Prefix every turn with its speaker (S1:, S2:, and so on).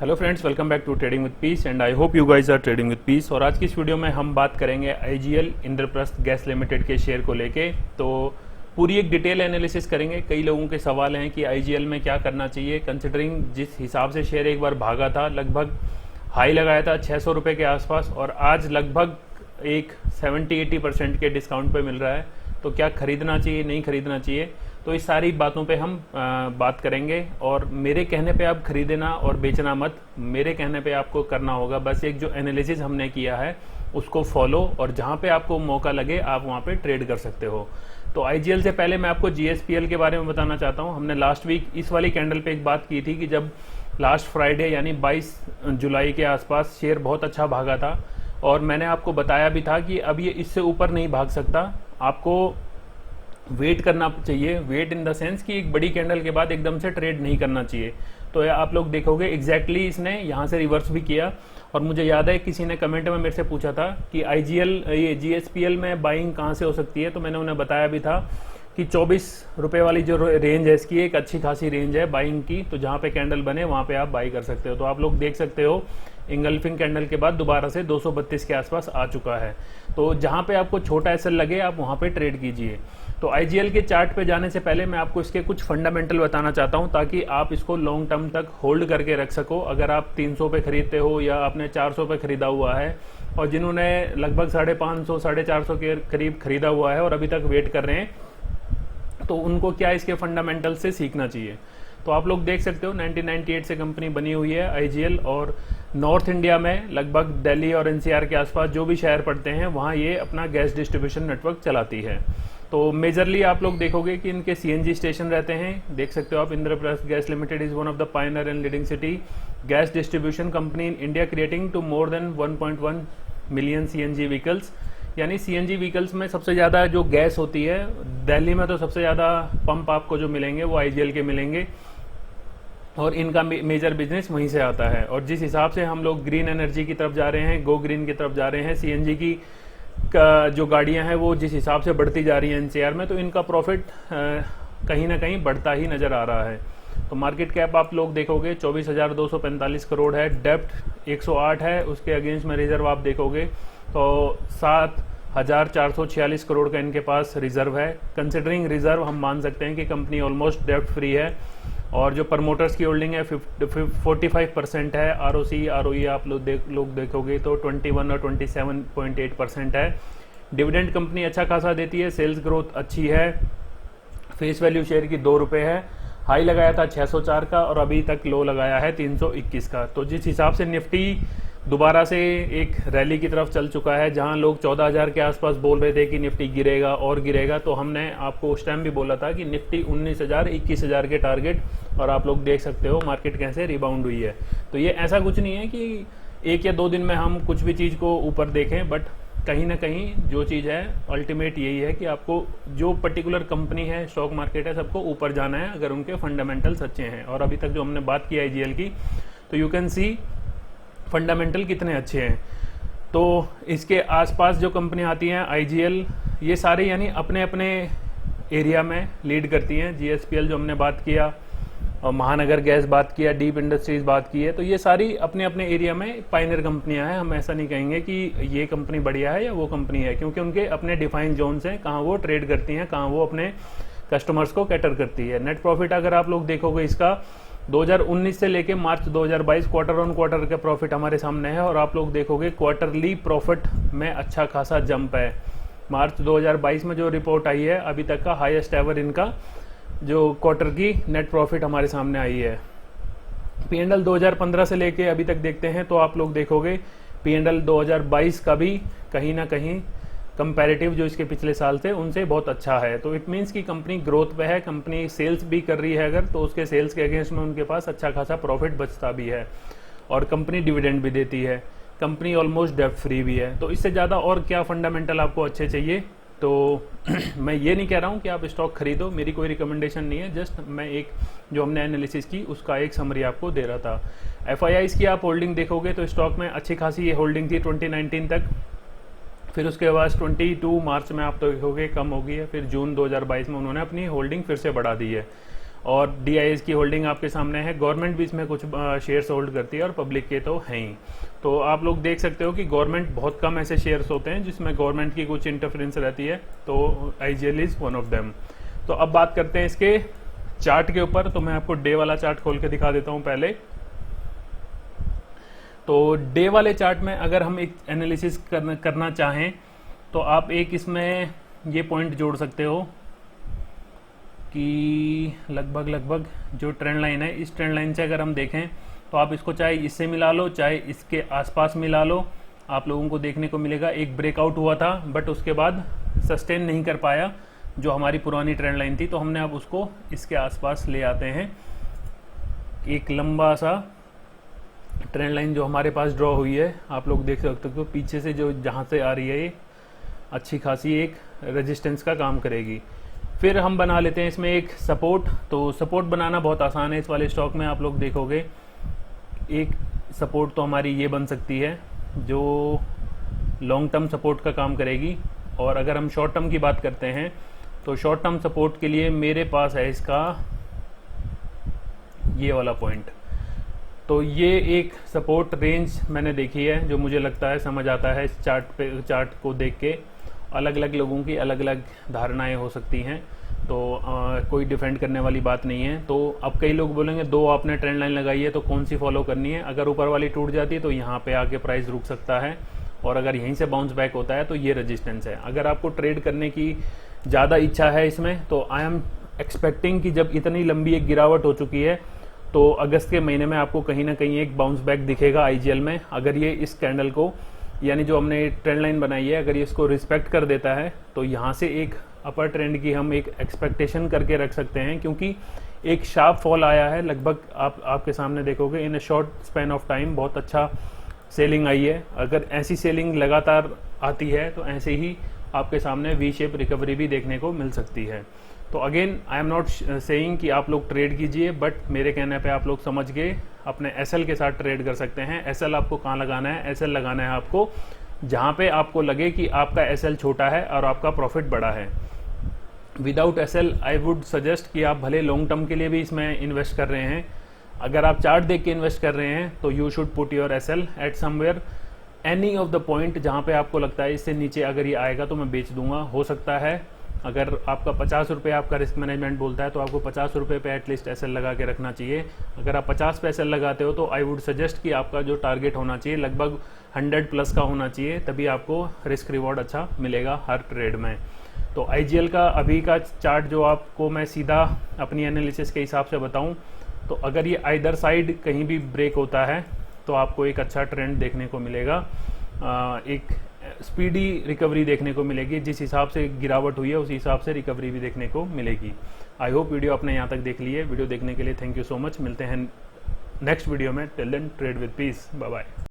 S1: Hello friends, welcome back to trading with peace and I hope you guys are trading with peace. और आज की इस video में हम बात करेंगे आईजीएल इंद्रप्रस्थ गैस लिमिटेड के शेयर को लेके। तो पूरी एक डिटेल एनालिसिस करेंगे। कई लोगों के सवाल हैं कि आईजीएल में क्या करना चाहिए, कंसिडरिंग जिस हिसाब से शेयर एक बार भागा था, लगभग हाई लगाया था 600 रुपये के आसपास और आज लगभग एक 70-80% के डिस्काउंट पे मिल रहा है। तो क्या खरीदना चाहिए, नहीं खरीदना चाहिए, तो इस सारी बातों पे हम बात करेंगे। और मेरे कहने पे आप खरीदना और बेचना मत, मेरे कहने पे आपको करना होगा बस एक जो एनालिसिस हमने किया है उसको फॉलो, और जहाँ पे आपको मौका लगे आप वहाँ पे ट्रेड कर सकते हो। तो आईजीएल से पहले मैं आपको जीएसपीएल के बारे में बताना चाहता हूँ। हमने लास्ट वीक इस वाली कैंडल पे एक बात की थी कि जब लास्ट फ्राइडे यानी 22 जुलाई के आसपास शेयर बहुत अच्छा भागा था, और मैंने आपको बताया भी था कि अब ये इससे ऊपर नहीं भाग सकता, आपको वेट करना चाहिए। वेट इन द सेंस कि एक बड़ी कैंडल के बाद एकदम से ट्रेड नहीं करना चाहिए। तो आप लोग देखोगे एग्जैक्टली इसने यहाँ से रिवर्स भी किया। और मुझे याद है किसी ने कमेंट में मेरे से पूछा था कि आईजीएल ये जीएसपीएल में बाइंग कहाँ से हो सकती है, तो मैंने उन्हें बताया भी था कि 24 रुपये वाली जो रेंज है इसकी एक अच्छी खासी रेंज है बाइंग की। तो जहाँ पे कैंडल बने वहाँ पे आप बाई कर सकते हो। तो आप लोग देख सकते हो इंगल्फिंग कैंडल के बाद दोबारा से 232 के आसपास आ चुका है। तो जहाँ पे आपको छोटा एसएल लगे आप वहाँ पे ट्रेड कीजिए। तो आईजीएल के चार्ट पे जाने से पहले मैं आपको इसके कुछ फंडामेंटल बताना चाहता हूँ ताकि आप इसको लॉन्ग टर्म तक होल्ड करके रख सको। अगर आप 300 पे खरीदते हो या आपने 400 पे खरीदा हुआ है, और जिन्होंने लगभग 550 450 के करीब खरीदा हुआ है और अभी तक वेट कर रहे हैं, तो उनको क्या इसके फंडामेंटल से सीखना चाहिए। तो आप लोग देख सकते हो 1998 से कंपनी बनी हुई है आईजीएल, और नॉर्थ इंडिया में लगभग दिल्ली और एनसीआर के आसपास जो भी शहर पड़ते हैं वहाँ ये अपना गैस डिस्ट्रीब्यूशन नेटवर्क चलाती है। तो मेजरली आप लोग देखोगे कि इनके सीएनजी स्टेशन रहते हैं। देख सकते हो आप, Indraprastha gas limited is one of the pioneer and leading city gas distribution company in India, creating to more than 1.1 million CNG vehicles. यानी सीएनजी व्हीकल्स में सबसे ज़्यादा जो गैस होती है दिल्ली में, तो सबसे ज़्यादा पंप आपको जो मिलेंगे वो आईजीएल के मिलेंगे, और इनका मेजर बिजनेस वहीं से आता है। और जिस हिसाब से हम लोग ग्रीन एनर्जी की तरफ जा रहे हैं, गो ग्रीन की तरफ जा रहे हैं, सीएनजी की जो गाड़ियां हैं वो जिस हिसाब से बढ़ती जा रही हैं एनसीआर में, तो इनका प्रॉफिट कहीं ना कहीं बढ़ता ही नज़र आ रहा है। तो मार्केट कैप आप लोग देखोगे 24,245 करोड़ है, डेप्ट 108 है, उसके अगेंस्ट में रिजर्व आप देखोगे तो 7,446 करोड़ का इनके पास रिजर्व है। कंसिडरिंग रिजर्व हम मान सकते हैं कि कंपनी ऑलमोस्ट डेप्ट फ्री है। और जो प्रमोटर्स की होल्डिंग है 45% है। आरओसी आरओई आप लोग देखोगे तो 21 और 27.8% है। डिविडेंड कंपनी अच्छा खासा देती है, सेल्स ग्रोथ अच्छी है, फेस वैल्यू शेयर की 2 रुपये है। हाई लगाया था 604 का और अभी तक लो लगाया है 321 का। तो जिस हिसाब से निफ्टी दोबारा से एक रैली की तरफ चल चुका है, जहां लोग 14,000 के आसपास बोल रहे थे कि निफ्टी गिरेगा और गिरेगा, तो हमने आपको उस टाइम भी बोला था कि निफ्टी 19,000 21,000 के टारगेट, और आप लोग देख सकते हो मार्केट कैसे रिबाउंड हुई है। तो ये ऐसा कुछ नहीं है कि 1 या 2 दिन में हम कुछ भी चीज़ को ऊपर देखें, बट कहीं ना कहीं जो चीज़ है अल्टीमेट यही है कि आपको जो पर्टिकुलर कंपनी है, स्टॉक मार्केट है, सबको ऊपर जाना है अगर उनके फंडामेंटल्स अच्छे हैं। और अभी तक जो हमने बात की आईजीएल की, तो यू कैन सी फंडामेंटल कितने अच्छे हैं। तो इसके आसपास जो कंपनी आती हैं आईजीएल, ये सारे यानी अपने अपने एरिया में लीड करती हैं। जीएसपीएल जो हमने बात किया, और महानगर गैस बात किया, डीप इंडस्ट्रीज बात की है, तो ये सारी अपने अपने एरिया में पायनियर कंपनियां हैं। हम ऐसा नहीं कहेंगे कि ये कंपनी बढ़िया है या वो कंपनी है, क्योंकि उनके अपने डिफाइंड जोन्स हैं, कहाँ वो ट्रेड करती हैं, कहाँ वो अपने कस्टमर्स को कैटर करती है। नेट प्रॉफिट अगर आप लोग देखोगे इसका 2019 से लेके मार्च 2022 क्वार्टर ऑन क्वार्टर का प्रॉफिट हमारे सामने है, और आप लोग देखोगे क्वार्टरली प्रॉफिट में अच्छा खासा जंप है। मार्च 2022 में जो रिपोर्ट आई है, अभी तक का हाईएस्ट एवर इनका जो क्वार्टर की नेट प्रॉफिट हमारे सामने आई है। पीएनएल 2015 से लेके अभी तक देखते हैं तो आप लोग देखोगे पीएनएल 2022 का भी कहीं ना कहीं कंपैरेटिव जो इसके पिछले साल थे उनसे बहुत अच्छा है। तो इट मीन्स कि कंपनी ग्रोथ पे है, कंपनी सेल्स भी कर रही है अगर, तो उसके सेल्स के अगेंस्ट में उनके पास अच्छा खासा प्रॉफिट बचता भी है, और कंपनी डिविडेंड भी देती है, कंपनी ऑलमोस्ट डेब्ट फ्री भी है। तो इससे ज़्यादा और क्या फंडामेंटल आपको अच्छे चाहिए। तो मैं ये नहीं कह रहा हूँ कि आप स्टॉक खरीदो, मेरी कोई रिकमेंडेशन नहीं है, जस्ट मैं एक जो हमने एनालिसिस की उसका एक समरी आपको दे रहा था। एफआईआईज़ की आप होल्डिंग देखोगे तो स्टॉक में अच्छी खासी ये होल्डिंग थी 2019 तक, फिर उसके बाद 22 मार्च में आप तो देखोगे कम हो गई है, फिर जून 2022 में उन्होंने अपनी होल्डिंग फिर से बढ़ा दी है। और DIS की होल्डिंग आपके सामने है। गवर्नमेंट भी इसमें कुछ शेयर्स होल्ड करती है और पब्लिक के तो हैं ही। तो आप लोग देख सकते हो कि गवर्नमेंट, बहुत कम ऐसे शेयर्स होते हैं जिसमें गवर्नमेंट की कुछ इंटरफेरेंस रहती है, तो IGL is one of them. तो अब बात करते हैं इसके चार्ट के ऊपर। तो मैं आपको डे वाला चार्ट खोल के दिखा देता हूं पहले। तो डे वाले चार्ट में अगर हम एक एनालिसिस करना चाहें तो आप एक इसमें ये पॉइंट जोड़ सकते हो कि लगभग जो ट्रेंड लाइन है, इस ट्रेंड लाइन से अगर हम देखें तो आप इसको चाहे इससे मिला लो, चाहे इसके आसपास मिला लो, आप लोगों को देखने को मिलेगा एक ब्रेकआउट हुआ था, बट उसके बाद सस्टेन नहीं कर पाया जो हमारी पुरानी ट्रेंड लाइन थी। तो हमने अब उसको इसके आसपास ले आते हैं। एक लंबा सा ट्रेंड लाइन जो हमारे पास ड्रॉ हुई है, आप लोग देख सकते हो पीछे से जो जहाँ से आ रही है, ये अच्छी खासी एक रेजिस्टेंस का काम करेगी। फिर हम बना लेते हैं इसमें एक सपोर्ट। तो सपोर्ट बनाना बहुत आसान है इस वाले स्टॉक में। आप लोग देखोगे एक सपोर्ट तो हमारी ये बन सकती है जो लॉन्ग टर्म सपोर्ट का काम करेगी। और अगर हम शॉर्ट टर्म की बात करते हैं तो शॉर्ट टर्म सपोर्ट के लिए मेरे पास है इसका ये वाला पॉइंट। तो ये एक सपोर्ट रेंज मैंने देखी है जो मुझे लगता है समझ आता है इस चार्ट को देख के। अलग अलग लोगों की अलग अलग धारणाएं हो सकती हैं, तो कोई डिफेंड करने वाली बात नहीं है। तो अब कई लोग बोलेंगे दो आपने ट्रेंड लाइन लगाई है तो कौन सी फॉलो करनी है। अगर ऊपर वाली टूट जाती है तो यहाँ पे आके प्राइस रुक सकता है, और अगर यहीं से बाउंस बैक होता है तो ये रेजिस्टेंस है। अगर आपको ट्रेड करने की ज़्यादा इच्छा है इसमें, तो आई एम एक्सपेक्टिंग कि जब इतनी लंबी एक गिरावट हो चुकी है तो अगस्त के महीने में आपको कहीं ना कहीं एक बाउंस बैक दिखेगा IGL में। अगर ये इस कैंडल को, यानी जो हमने ट्रेंड लाइन बनाई है, अगर ये इसको रिस्पेक्ट कर देता है तो यहाँ से एक अपर ट्रेंड की हम एक एक्सपेक्टेशन करके रख सकते हैं, क्योंकि एक शार्प फॉल आया है। लगभग आपके सामने देखोगे in a short span of time बहुत अच्छा सेलिंग आई है। अगर ऐसी सेलिंग लगातार आती है तो ऐसे ही आपके सामने वी शेप रिकवरी भी देखने को मिल सकती है। तो again I am not saying कि आप लोग ट्रेड कीजिए, बट मेरे कहने पे आप लोग समझ के अपने SL के साथ ट्रेड कर सकते हैं। SL आपको कहाँ लगाना है? SL लगाना है आपको जहाँ पे आपको लगे कि आपका SL छोटा है और आपका प्रॉफिट बड़ा है। Without SL I would suggest कि आप भले लॉन्ग टर्म के लिए भी इसमें इन्वेस्ट कर रहे हैं, अगर आप चार्ट देख के इन्वेस्ट कर रहे हैं तो you should put your SL eight somewhere any of the point जहाँ पे आपको लगता है इससे नीचे अगर ये आएगा तो मैं बेच दूंगा। हो सकता है अगर आपका 50 रुपये आपका रिस्क मैनेजमेंट बोलता है तो आपको 50 रुपये पे एटलीस्ट SL लगा के रखना चाहिए। अगर आप 50 पे SL लगाते हो तो आई वुड सजेस्ट कि आपका जो टारगेट होना चाहिए लगभग 100 प्लस का होना चाहिए, तभी आपको रिस्क रिवॉर्ड अच्छा मिलेगा हर ट्रेड में। तो IGL का अभी का चार्ट जो आपको मैं सीधा अपनी एनालिसिस के हिसाब से बताऊं तो अगर ये आइदर साइड कहीं भी ब्रेक होता है तो आपको एक अच्छा ट्रेंड देखने को मिलेगा, एक स्पीडी रिकवरी देखने को मिलेगी। जिस हिसाब से गिरावट हुई है उस हिसाब से रिकवरी भी देखने को मिलेगी। आई होप वीडियो आपने यहाँ तक देख ली है। वीडियो देखने के लिए थैंक यू सो मच। मिलते हैं नेक्स्ट वीडियो में। Till then trade with peace, bye bye.